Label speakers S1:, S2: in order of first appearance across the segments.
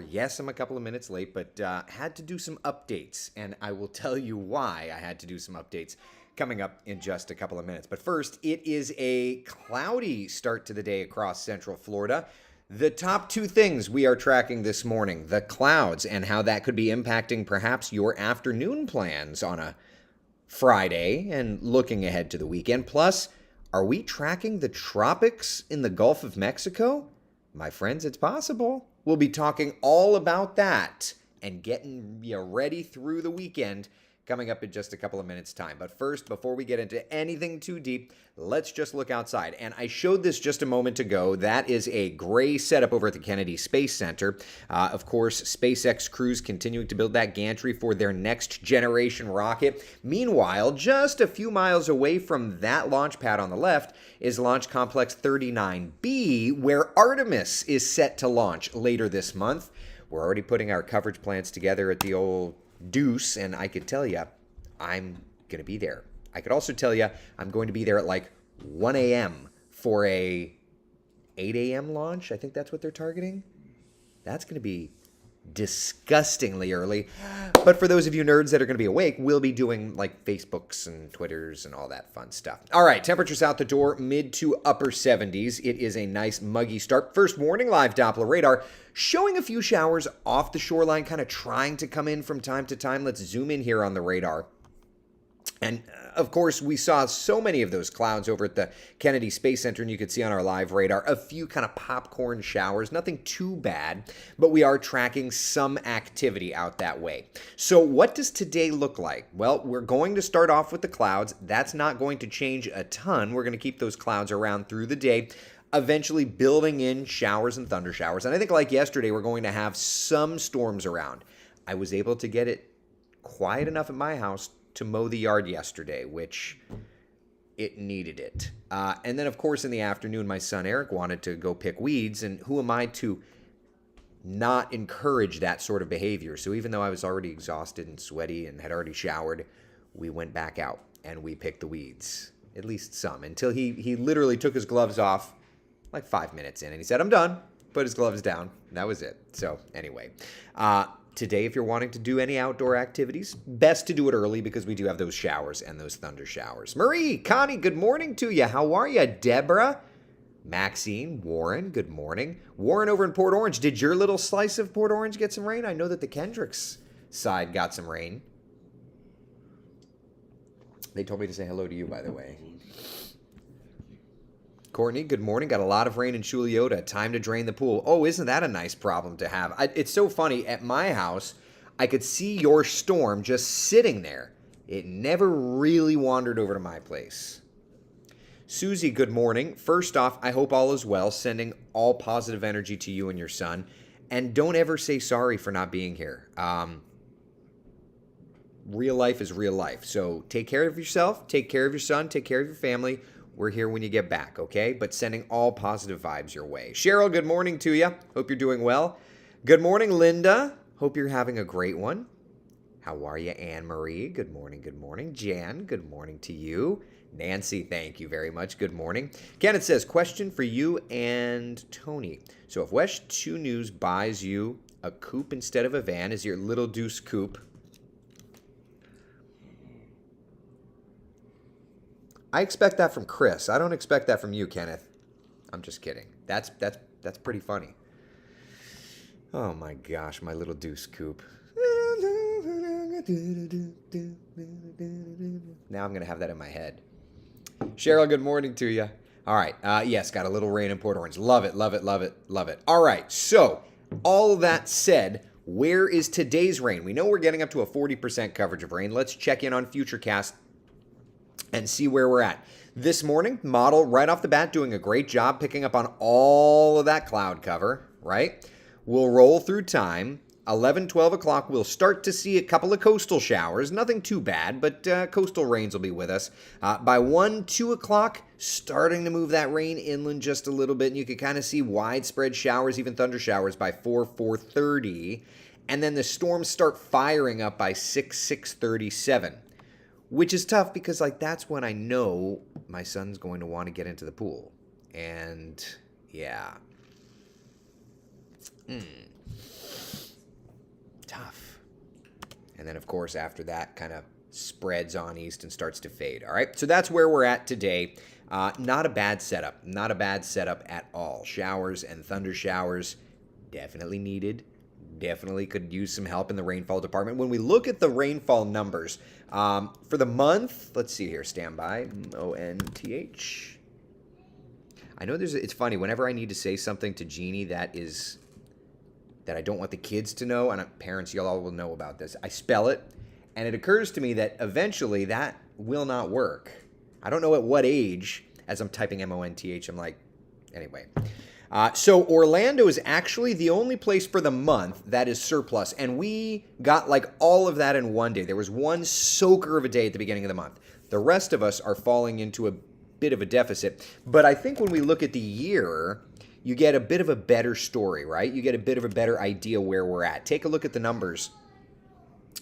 S1: Yes, I'm a couple of minutes late, but had to do some updates, and I will tell you why I had to do some updates coming up in just a couple of minutes. But first, it is a cloudy start to the day across Central Florida. The top two things we are tracking this morning, the clouds and how that could be impacting perhaps your afternoon plans on a Friday and looking ahead to the weekend. Plus, are we tracking the tropics in the Gulf of Mexico? My friends, it's possible. We'll be talking all about that and getting you ready through the weekend coming up in just a couple of minutes' time. But first, before we get into anything too deep, let's just look outside. And I showed this just a moment ago. That is a gray setup over at the Kennedy Space Center. Of course, SpaceX crews continuing to build that gantry for their next generation rocket. Meanwhile, just a few miles away from that launch pad on the left is Launch Complex 39B, where Artemis is set to launch later this month. We're already putting our coverage plans together at the old Deuce, and I could tell you, I'm going to be there. I could also tell you I'm going to be there at like 1 a.m. for a 8 a.m. launch. I think that's what they're targeting. That's going to be disgustingly early. But for those of you nerds that are going to be awake, we'll be doing like Facebooks and Twitters and all that fun stuff. All right, temperatures out the door, mid to upper 70s. It is a nice muggy start. First warning, live Doppler radar showing a few showers off the shoreline, kind of trying to come in from time to time. Let's zoom in here on the radar. And of course, we saw so many of those clouds over at the Kennedy Space Center, and you could see on our live radar a few kind of popcorn showers, nothing too bad, but we are tracking some activity out that way. So what does today look like? Well, we're going to start off with the clouds. That's not going to change a ton. We're going to keep those clouds around through the day, eventually building in showers and thunder showers. And I think like yesterday, we're going to have some storms around. I was able to get it quiet enough at my house to mow the yard yesterday, which it needed it. And then, of course, in the afternoon, my son Eric wanted to go pick weeds, and who am I to not encourage that sort of behavior? So even though I was already exhausted and sweaty and had already showered, we went back out and we picked the weeds, at least some, until he literally took his gloves off like 5 minutes in, and he said, "I'm done," put his gloves down. That was it. So anyway, today, if you're wanting to do any outdoor activities, best to do it early because we do have those showers and those thunder showers. Marie, Connie, good morning to you. How are you? Deborah, Maxine, Warren, good morning. Warren over in Port Orange, did your little slice of Port Orange get some rain? I know that the Kendricks side got some rain. They told me to say hello to you, by the way. Courtney, good morning. Got a lot of rain in Chuliota. Time to drain the pool. Oh, isn't that a nice problem to have? It's so funny. At my house, I could see your storm just sitting there. It never really wandered over to my place. Susie, good morning. First off, I hope all is well. Sending all positive energy to you and your son. And don't ever say sorry for not being here. Real life is real life. So take care of yourself. Take care of your son. Take care of your family. We're here when you get back, okay? But sending all positive vibes your way. Cheryl, good morning to you. Hope you're doing well. Good morning, Linda. Hope you're having a great one. How are you, Anne-Marie? Good morning, good morning. Jan, good morning to you. Nancy, thank you very much. Good morning. Kenneth says, question for you and Tony. So if West 2 News buys you a coupe instead of a van, is your Little Deuce coupe? I expect that from Chris. I don't expect that from you, Kenneth. I'm just kidding. That's pretty funny. Oh my gosh, my Little Deuce coupe. Now I'm going to have that in my head. Cheryl, good morning to you. All right. Yes, got a little rain in Port Orange. Love it, love it, love it, love it. All right. So, all that said, where is today's rain? We know we're getting up to a 40% coverage of rain. Let's check in on Futurecast and see where we're at. This morning, model right off the bat doing a great job picking up on all of that cloud cover, right? We'll roll through time. 11, 12 o'clock, we'll start to see a couple of coastal showers. Nothing too bad, but coastal rains will be with us. By 1, 2 o'clock, starting to move that rain inland just a little bit. And you can kind of see widespread showers, even thunder showers by 4, 4:30. And then the storms start firing up by 6, 6:37. Which is tough because, like, that's when I know my son's going to want to get into the pool. And, yeah. tough. And then, of course, after that, kind of spreads on east and starts to fade. All right, so that's where we're at today. Not a bad setup. Not a bad setup at all. Showers and thunder showers definitely needed. Definitely could use some help in the rainfall department. When we look at the rainfall numbers for the month, let's see here, standby, MONTH. I know it's funny, whenever I need to say something to Jeannie that I don't want the kids to know, and parents, y'all will know about this, I spell it, and it occurs to me that eventually that will not work. I don't know at what age, as I'm typing MONTH, I'm like, anyway. So Orlando is actually the only place for the month that is surplus, and we got like all of that in one day. There was one soaker of a day at the beginning of the month. The rest of us are falling into a bit of a deficit, but I think when we look at the year, you get a bit of a better story, right? You get a bit of a better idea where we're at. Take a look at the numbers.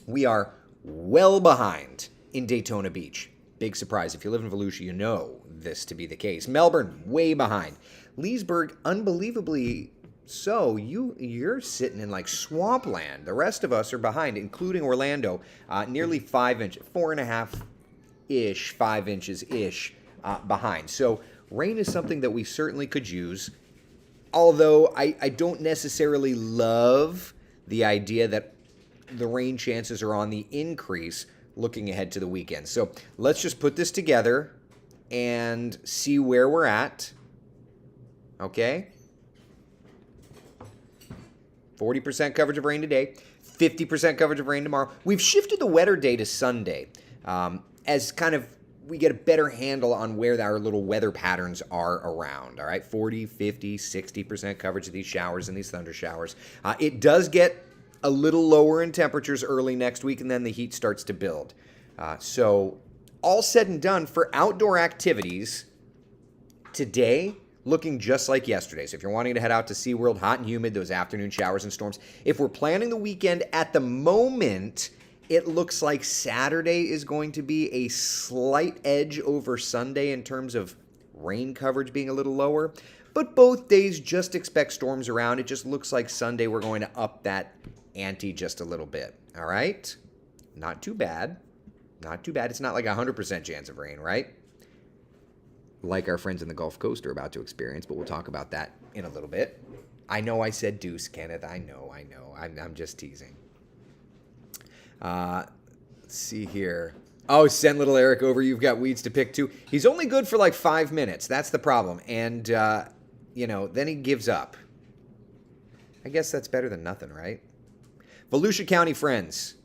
S1: We are well behind in Daytona Beach. Big surprise. If you live in Volusia, you know this to be the case. Melbourne, way behind. Leesburg, unbelievably so. You're sitting in like swampland. The rest of us are behind, including Orlando, nearly 5 inches, 4.5-ish, 5 inches-ish behind. So rain is something that we certainly could use, although I don't necessarily love the idea that the rain chances are on the increase looking ahead to the weekend. So let's just put this together and see where we're at. Okay? 40% coverage of rain today, 50% coverage of rain tomorrow. We've shifted the wetter day to Sunday as kind of we get a better handle on where our little weather patterns are around. All right? 40, 50, 60% coverage of these showers and these thunder showers. It does get a little lower in temperatures early next week, and then the heat starts to build. So all said and done, for outdoor activities, today looking just like yesterday. So if you're wanting to head out to SeaWorld, hot and humid, those afternoon showers and storms. If we're planning the weekend, at the moment, it looks like Saturday is going to be a slight edge over Sunday in terms of rain coverage being a little lower. But both days, just expect storms around. It just looks like Sunday we're going to up that ante just a little bit. All right? Not too bad. Not too bad. It's not like 100% chance of rain, right? Like our friends in the Gulf Coast are about to experience, but we'll talk about that in a little bit. I know I said deuce, Kenneth. I know. I'm just teasing. Let's see here. Oh, send little Eric over. You've got weeds to pick too. He's only good for like 5 minutes. That's the problem. And, then he gives up. I guess that's better than nothing, right? Volusia County friends.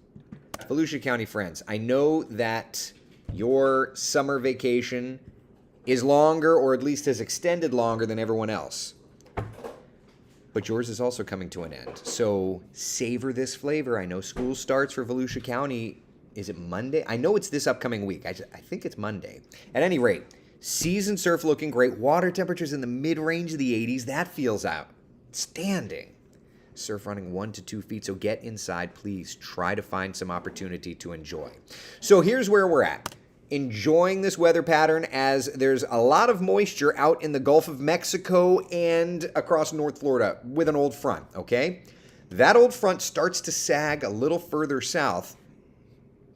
S1: I know that your summer vacation is longer, or at least has extended longer than everyone else. But yours is also coming to an end. So savor this flavor. I know school starts for Volusia County. Is it Monday? I know it's this upcoming week. I think it's Monday. At any rate, season surf looking great. Water temperatures in the mid-range of the 80s. That feels outstanding. Surf running 1 to 2 feet. So get inside, please. Try to find some opportunity to enjoy. So here's where we're at. Enjoying this weather pattern as there's a lot of moisture out in the Gulf of Mexico and across North Florida with an old front, okay? That old front starts to sag a little further south.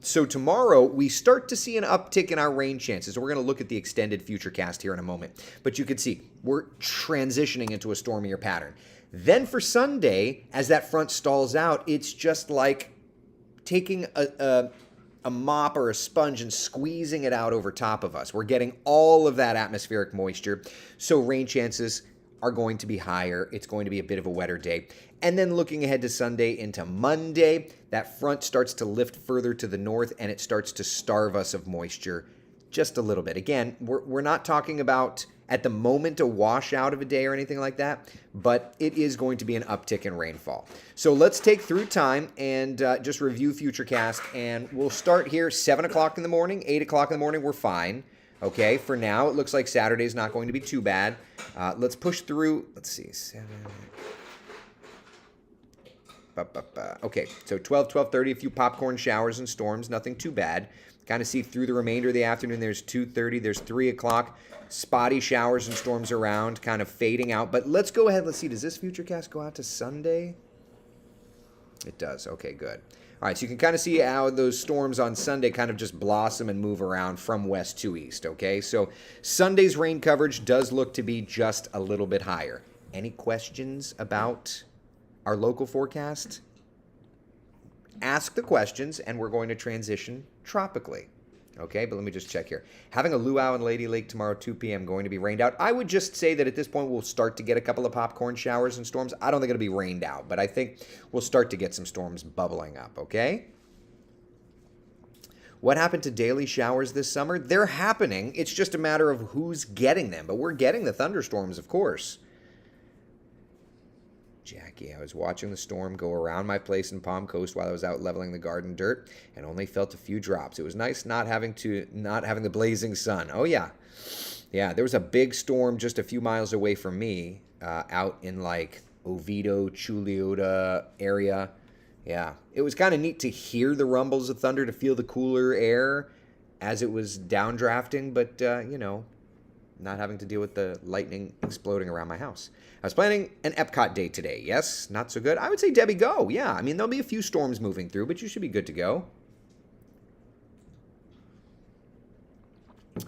S1: So tomorrow, we start to see an uptick in our rain chances. We're going to look at the extended Futurecast here in a moment. But you can see, we're transitioning into a stormier pattern. Then for Sunday, as that front stalls out, it's just like taking a mop or a sponge and squeezing it out over top of us. We're getting all of that atmospheric moisture, so rain chances are going to be higher. It's going to be a bit of a wetter day. And then looking ahead to Sunday into Monday, that front starts to lift further to the north, and it starts to starve us of moisture just a little bit. Again, we're not talking about, at the moment, a washout of a day or anything like that, but it is going to be an uptick in rainfall. So let's take through time and just review Futurecast, and we'll start here 7 o'clock in the morning, 8 o'clock in the morning, we're fine. Okay, for now, it looks like Saturday's not going to be too bad. Let's push through, let's see, 7... Okay, so 12:30, a few popcorn showers and storms, nothing too bad. Kind of see through the remainder of the afternoon. There's 2:30, there's 3 o'clock. Spotty showers and storms around, kind of fading out. But let's go ahead, let's see, does this Futurecast go out to Sunday? It does. Okay, good. All right, so you can kind of see how those storms on Sunday kind of just blossom and move around from west to east, okay? So Sunday's rain coverage does look to be just a little bit higher. Any questions about our local forecast? Ask the questions, and we're going to transition tropically. Okay, but let me just check here. Having a luau in Lady Lake tomorrow, 2 p.m., going to be rained out. I would just say that at this point we'll start to get a couple of popcorn showers and storms. I don't think it'll be rained out, but I think we'll start to get some storms bubbling up, okay? What happened to daily showers this summer? They're happening. It's just a matter of who's getting them, but we're getting the thunderstorms, of course. Jackie, I was watching the storm go around my place in Palm Coast while I was out leveling the garden dirt and only felt a few drops. It was nice not having the blazing sun. Oh, yeah. Yeah, there was a big storm just a few miles away from me out in like Oviedo, Chuliota area. Yeah, it was kind of neat to hear the rumbles of thunder, to feel the cooler air as it was downdrafting, but, not having to deal with the lightning exploding around my house. I was planning an Epcot day today. Yes, not so good. I would say, Debbie, go. Yeah, I mean, there'll be a few storms moving through, but you should be good to go.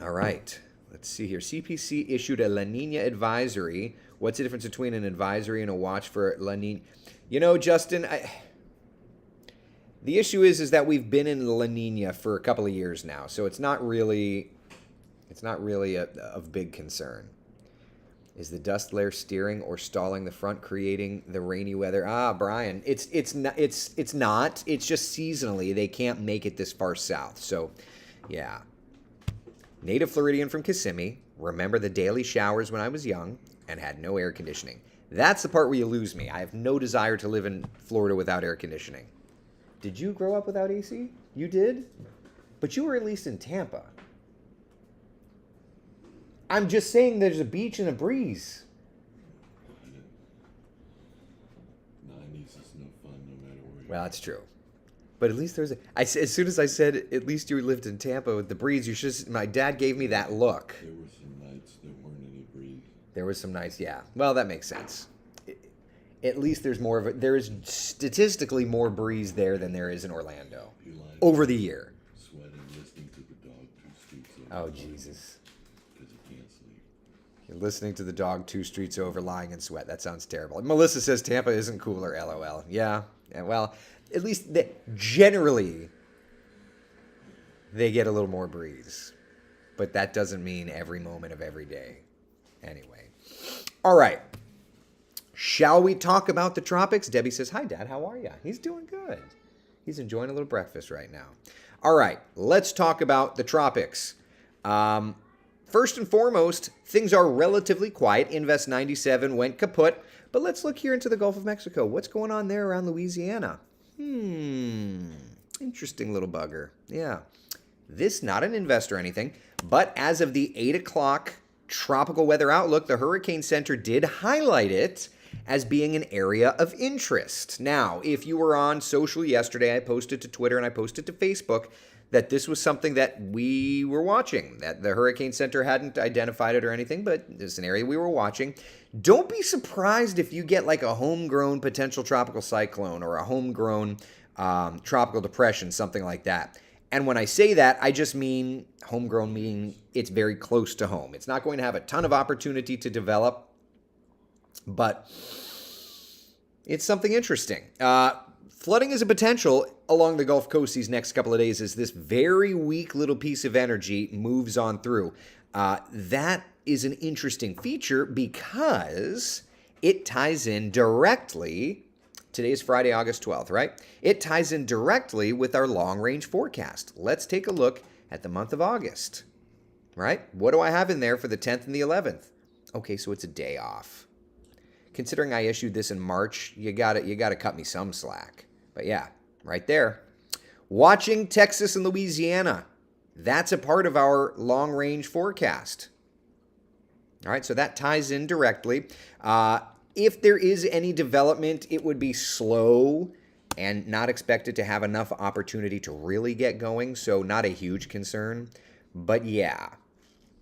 S1: All right. Let's see here. CPC issued a La Nina advisory. What's the difference between an advisory and a watch for La Nina? Justin, the issue is that we've been in La Nina for a couple of years now, so it's not really of big concern. Is the dust layer steering or stalling the front, creating the rainy weather? Brian, it's not. It's just seasonally they can't make it this far south. So, yeah. Native Floridian from Kissimmee. Remember the daily showers when I was young and had no air conditioning. That's the part where you lose me. I have no desire to live in Florida without air conditioning. Did you grow up without AC? You did? But you were at least in Tampa. I'm just saying there's a beach and a breeze.
S2: 90s is no fun no matter where you
S1: Well, that's true. But at least as soon as I said at least you lived in Tampa with the breeze, my dad gave me that look.
S2: There were some nights there weren't any breeze.
S1: There was some nights, yeah. Well, that makes sense. At least there is statistically more breeze there than there is in Orlando over the year.
S2: Sweating, listening to the dog 2 streets over.
S1: Oh, Jesus.
S2: Because you can't sleep.
S1: You're listening to the dog 2 streets over, lying in sweat. That sounds terrible. Melissa says Tampa isn't cooler, LOL. Yeah, well, at least generally they get a little more breeze. But that doesn't mean every moment of every day. Anyway. All right. Shall we talk about the tropics? Debbie says, hi, Dad. How are you? He's doing good. He's enjoying a little breakfast right now. All right. Let's talk about the tropics. First and foremost, things are relatively quiet. Invest 97 went kaput. But let's look here into the Gulf of Mexico. What's going on there around Louisiana? Interesting little bugger. Yeah. This, not an invest or anything, but as of the 8 o'clock tropical weather outlook, the Hurricane Center did highlight it as being an area of interest. Now, if you were on social yesterday, I posted to Twitter and I posted to Facebook that this was something that we were watching, that the Hurricane Center hadn't identified it or anything, but it's an area we were watching. Don't be surprised if you get like a homegrown potential tropical cyclone or a homegrown tropical depression, something like that. And when I say that, I just mean homegrown, meaning it's very close to home. It's not going to have a ton of opportunity to develop, but it's something interesting. Flooding is a potential along the Gulf Coast these next couple of days as this very weak little piece of energy moves on through. That is an interesting feature because it ties in directly. Today is Friday, August 12th, right? It ties in directly with our long-range forecast. Let's take a look at the month of August, right? What do I have in there for the 10th and the 11th? Okay, so it's a day off. Considering I issued this in March, you gotta cut me some slack. But yeah, right there. Watching Texas and Louisiana. That's a part of our long-range forecast. All right, so that ties in directly. If there is any development, it would be slow and not expected to have enough opportunity to really get going, so not a huge concern. But yeah,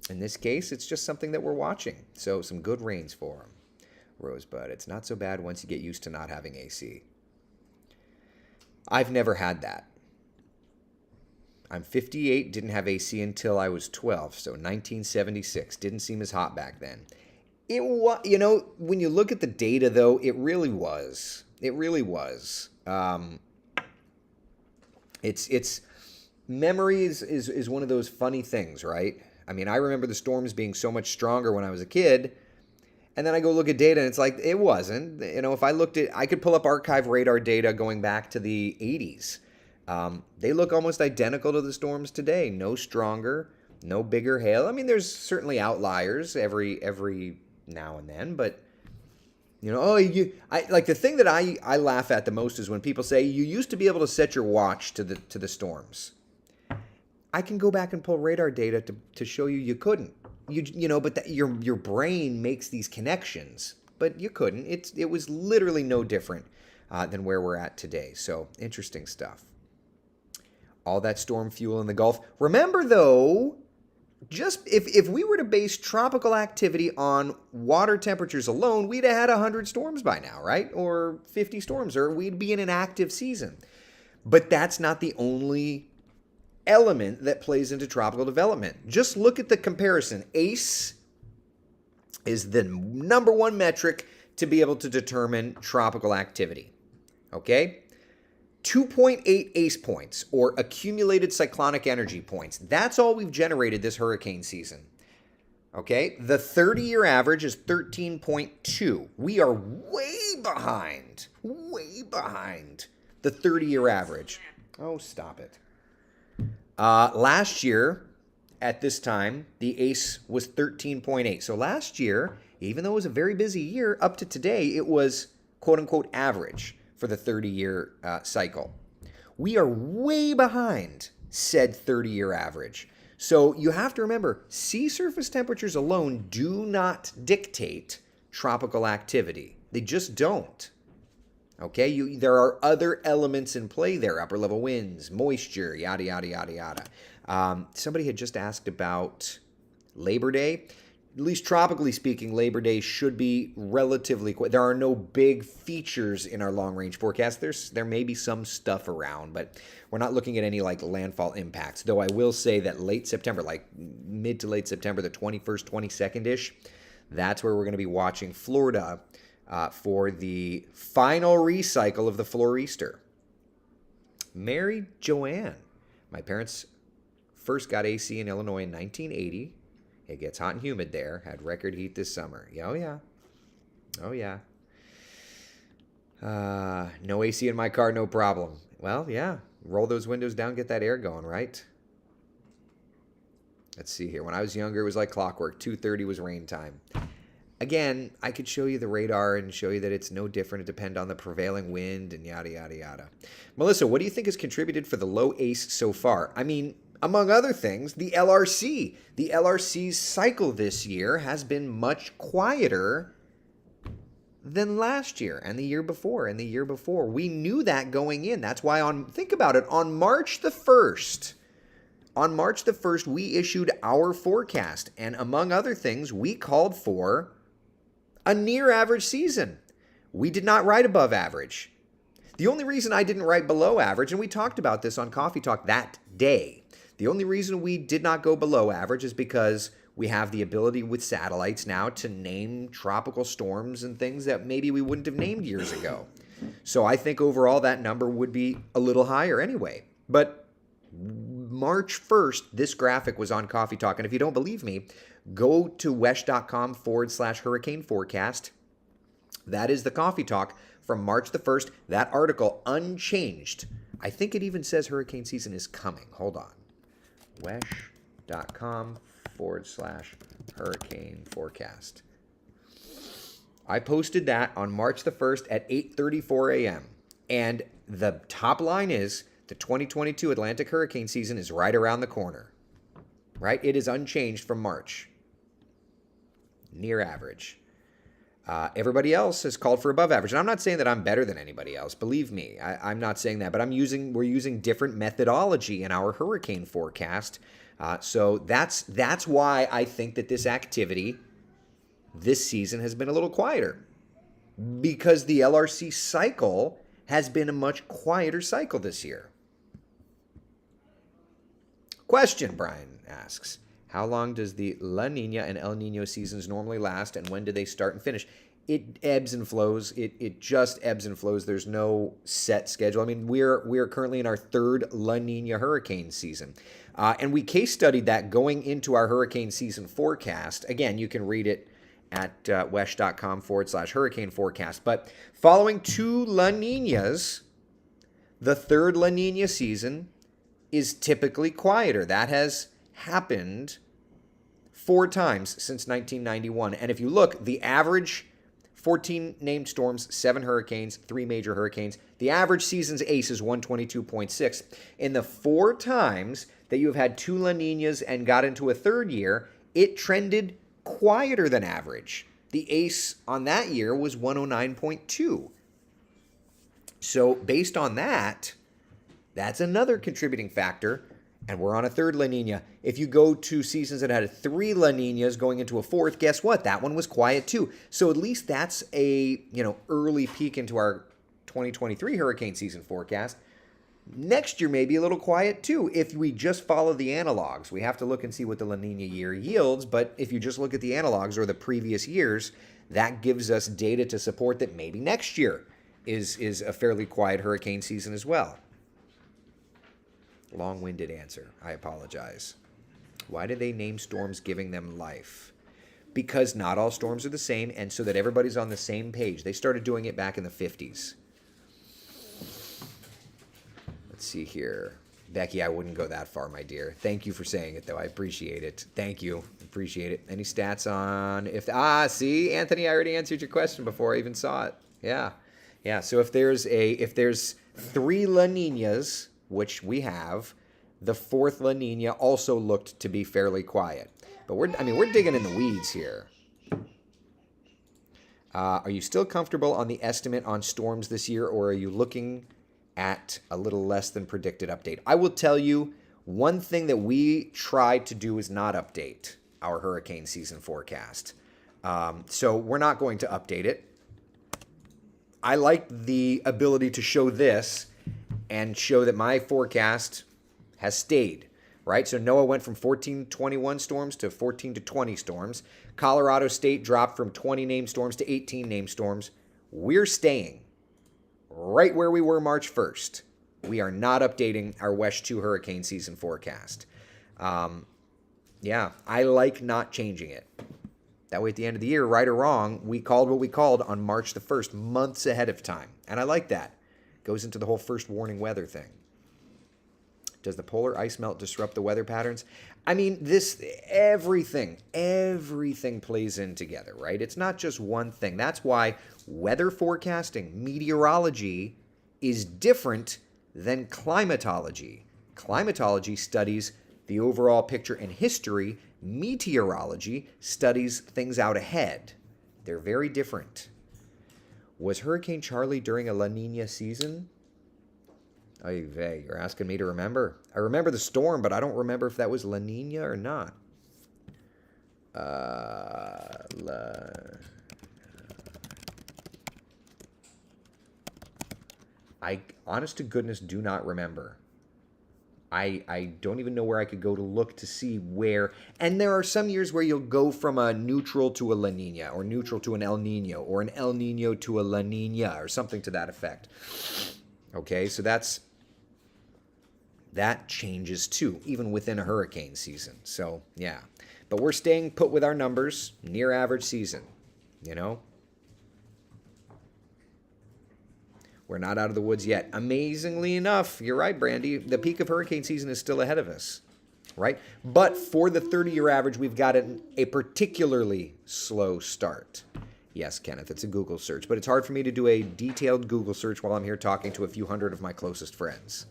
S1: in this case, it's just something that we're watching. So some good rains for them. Rosebud, it's not so bad once you get used to not having AC. I've never had that. I'm 58, didn't have AC until I was 12, so 1976. Didn't seem as hot back then. It was, when you look at the data, though, it really was. It really was. It's memory is one of those funny things, right? I mean, I remember the storms being so much stronger when I was a kid, and then I go look at data, and it's like, it wasn't. If I could pull up archive radar data going back to the 80s. They look almost identical to the storms today. No stronger, no bigger hail. I mean, there's certainly outliers every now and then, but the thing that I laugh at the most is when people say you used to be able to set your watch to the storms. I can go back and pull radar data to show you couldn't. But your brain makes these connections, but you couldn't. It was literally no different than where we're at today. So interesting stuff. All that storm fuel in the Gulf. Remember, though, just if we were to base tropical activity on water temperatures alone, we'd have had 100 storms by now, right? Or 50 storms, or we'd be in an active season. But that's not the only element that plays into tropical development. Just look at the comparison. ACE is the number one metric to be able to determine tropical activity. Okay? 2.8 ACE points, or accumulated cyclonic energy points. That's all we've generated this hurricane season. Okay? The 30-year average is 13.2. We are way behind the 30-year average. Oh, stop it. Last year, at this time, the ACE was 13.8. So last year, even though it was a very busy year, up to today, it was quote-unquote average for the 30-year cycle. We are way behind said 30-year average. So you have to remember, sea surface temperatures alone do not dictate tropical activity. They just don't. Okay, there are other elements in play there, upper level winds, moisture, yada, yada, yada, yada. Somebody had just asked about Labor Day. At least tropically speaking, Labor Day should be relatively quick. There are no big features in our long-range forecast. There may be some stuff around, but we're not looking at any landfall impacts. Though I will say that late September, mid to late September, the 21st, 22nd-ish, that's where we're going to be watching Florida for the final recycle of the Floreaster. Mary Joanne. My parents first got AC in Illinois in 1980. It gets hot and humid there. Had record heat this summer. Oh, yeah. Oh, yeah. No AC in my car, no problem. Well, yeah. Roll those windows down, get that air going, right? Let's see here. When I was younger, it was like clockwork. 2:30 was rain time. Again, I could show you the radar and show you that it's no different. It depends on the prevailing wind and yada, yada, yada. Melissa, what do you think has contributed for the low ACE so far? I mean, among other things, the LRC. The LRC's cycle this year has been much quieter than last year and the year before and the year before. We knew that going in. That's why think about it, on March the 1st, we issued our forecast. And among other things, we called for a near average season. We did not write above average. The only reason I didn't write below average, and we talked about this on Coffee Talk that day, the only reason we did not go below average is because we have the ability with satellites now to name tropical storms and things that maybe we wouldn't have named years ago. So I think overall that number would be a little higher anyway. But March 1st, this graphic was on Coffee Talk. And if you don't believe me, go to wesh.com/hurricane forecast. That is the Coffee Talk from March the 1st. That article unchanged. I think it even says hurricane season is coming. Hold on. wesh.com/hurricane forecast. I posted that on March the 1st at 8:34 a.m. And the top line is the 2022 Atlantic hurricane season is right around the corner. Right? It is unchanged from March. Near average. Everybody else has called for above average. And I'm not saying that I'm better than anybody else. Believe me, I'm not saying that. But we're using different methodology in our hurricane forecast. So that's why I think that this activity this season has been a little quieter. Because the LRC cycle has been a much quieter cycle this year. Question, Brian asks. How long does the La Nina and El Nino seasons normally last, and when do they start and finish? It ebbs and flows. It just ebbs and flows. There's no set schedule. I mean, we're currently in our third La Nina hurricane season. And we case studied that going into our hurricane season forecast. Again, you can read it at wesh.com/hurricane forecast. But following two La Ninas, the third La Nina season is typically quieter. That has happened 4 times since 1991. And if you look, the average 14 named storms, 7 hurricanes, 3 major hurricanes. The average season's ace is 122.6. In the 4 times that you have had 2 La Ninas and got into a third year, it trended quieter than average. The ace on that year was 109.2. So based on that, that's another contributing factor. And we're on a third La Nina. If you go to seasons that had 3 La Ninas going into a fourth, guess what? That one was quiet too. So at least that's a, early peek into our 2023 hurricane season forecast. Next year may be a little quiet too if we just follow the analogs. We have to look and see what the La Nina year yields, but if you just look at the analogs or the previous years, that gives us data to support that maybe next year is a fairly quiet hurricane season as well. Long-winded answer. I apologize. Why do they name storms giving them life? Because not all storms are the same, and so that everybody's on the same page. They started doing it back in the 50s. Let's see here. Becky, I wouldn't go that far, my dear. Thank you for saying it, though. I appreciate it. Thank you. Appreciate it. Any stats on if... see, Anthony, I already answered your question before I even saw it. Yeah. So if there's 3 La Ninas, which we have, the 4th La Nina also looked to be fairly quiet. But we're digging in the weeds here. Are you still comfortable on the estimate on storms this year, or are you looking at a little less than predicted update? I will tell you, one thing that we try to do is not update our hurricane season forecast. So we're not going to update it. I like the ability to show this and show that my forecast has stayed, right? So NOAA went from 14 to 21 storms to 14 to 20 storms. Colorado State dropped from 20 named storms to 18 named storms. We're staying right where we were March 1st. We are not updating our WESH 2 hurricane season forecast. I like not changing it. That way at the end of the year, right or wrong, we called what we called on March the 1st, months ahead of time. And I like that. Goes into the whole first warning weather thing. Does the polar ice melt disrupt the weather patterns? I mean, everything plays in together, right? It's not just one thing. That's why weather forecasting, meteorology, is different than climatology. Climatology studies the overall picture and history. Meteorology studies things out ahead. They're very different. Was Hurricane Charlie during a La Nina season? Oy vey, you're asking me to remember. I remember the storm, but I don't remember if that was La Nina or not. I, honest to goodness, do not remember. I don't even know where I could go to look to see where. And there are some years where you'll go from a neutral to a La Nina, or neutral to an El Nino, or an El Nino to a La Nina, or something to that effect. Okay, so that changes too, even within a hurricane season. So, yeah. But we're staying put with our numbers, near average season, We're not out of the woods yet. Amazingly enough, you're right, Brandy, the peak of hurricane season is still ahead of us, right? But for the 30-year average, we've got a particularly slow start. Yes, Kenneth, it's a Google search, but it's hard for me to do a detailed Google search while I'm here talking to a few hundred of my closest friends.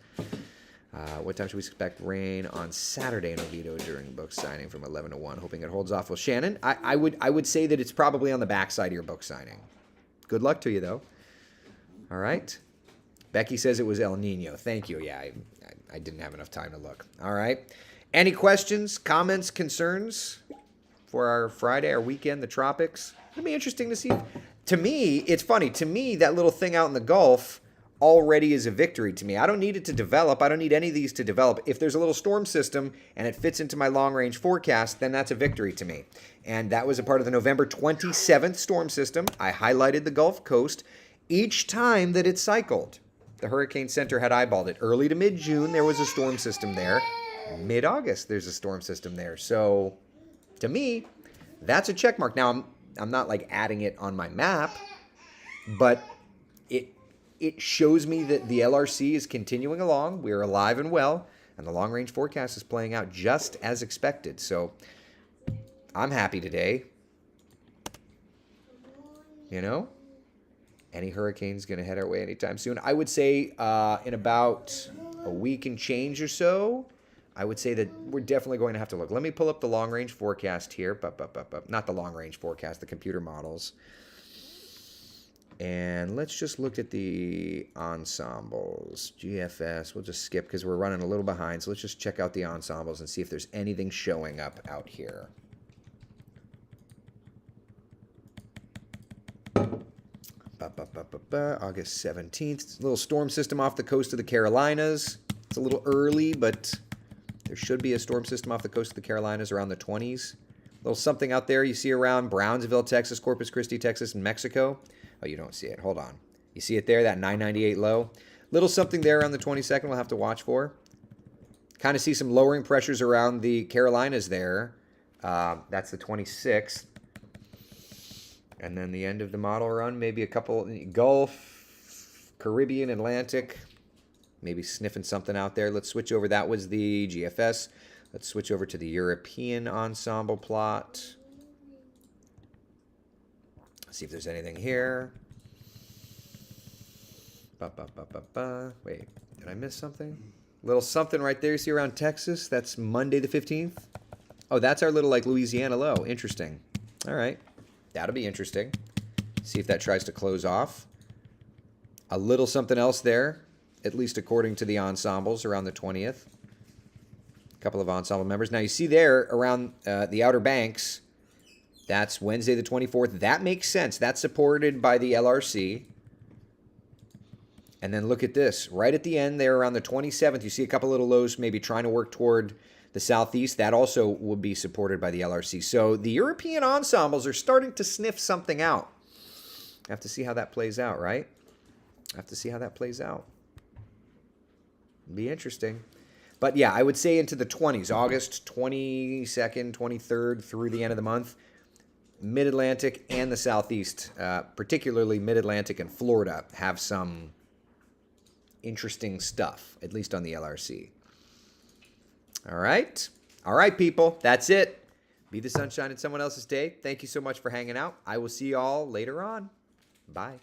S1: What time should we expect rain on Saturday in Oviedo during book signing from 11 to 1? Hoping it holds off. Well, Shannon, I would say that it's probably on the backside of your book signing. Good luck to you, though. All right. Becky says it was El Nino. Thank you. Yeah, I didn't have enough time to look. All right. Any questions, comments, concerns for our Friday, our weekend, the tropics? It'll be interesting to see. To me, it's funny. To me, that little thing out in the Gulf already is a victory to me. I don't need it to develop. I don't need any of these to develop. If there's a little storm system and it fits into my long-range forecast, then that's a victory to me. And that was a part of the November 27th storm system. I highlighted the Gulf Coast each time that it cycled. The Hurricane Center had eyeballed it. Early to mid-June, there was a storm system there. Mid-August, there's a storm system there. So, to me, that's a check mark. Now, I'm not like adding it on my map, but it shows me that the LRC is continuing along. We're alive and well, and the long-range forecast is playing out just as expected. So I'm happy today. You know, any hurricane's going to head our way anytime soon. I would say in about a week and change or so, I would say that we're definitely going to have to look. Let me pull up the long-range forecast here. Not the long-range forecast, the computer models. And let's just look at the ensembles. GFS, we'll just skip because we're running a little behind. So let's just check out the ensembles and see if there's anything showing up out here. August 17th. A little storm system off the coast of the Carolinas. It's a little early, but there should be a storm system off the coast of the Carolinas around the 20s. A little something out there you see around Brownsville, Texas, Corpus Christi, Texas, and Mexico. Oh, you don't see it. Hold on. You see it there, that 998 low? Little something there on the 22nd we'll have to watch for. Kind of see some lowering pressures around the Carolinas there. That's the 26th. And then the end of the model run, maybe a couple Gulf, Caribbean, Atlantic. Maybe sniffing something out there. Let's switch over. That was the GFS. Let's switch over to the European ensemble plot. See if there's anything here. Wait, did I miss something? Little something right there you see around Texas. That's Monday the 15th. Oh, that's our little like Louisiana low. Interesting. All right. That'll be interesting. See if that tries to close off. A little something else there, at least according to the ensembles around the 20th. A couple of ensemble members. Now you see there around the Outer Banks, that's Wednesday the 24th. That makes sense. That's supported by the LRC. And then look at this. Right at the end there around the 27th, you see a couple little lows maybe trying to work toward the southeast. That also will be supported by the LRC. So the European ensembles are starting to sniff something out. Have to see how that plays out, right? Have to see how that plays out. Be interesting. But yeah, I would say into the 20s, August 22nd, 23rd through the end of the month. Mid-Atlantic and the Southeast, particularly Mid-Atlantic and Florida, have some interesting stuff, at least on the LRC. All right. All right, people. That's it. Be the sunshine in someone else's day. Thank you so much for hanging out. I will see you all later on. Bye.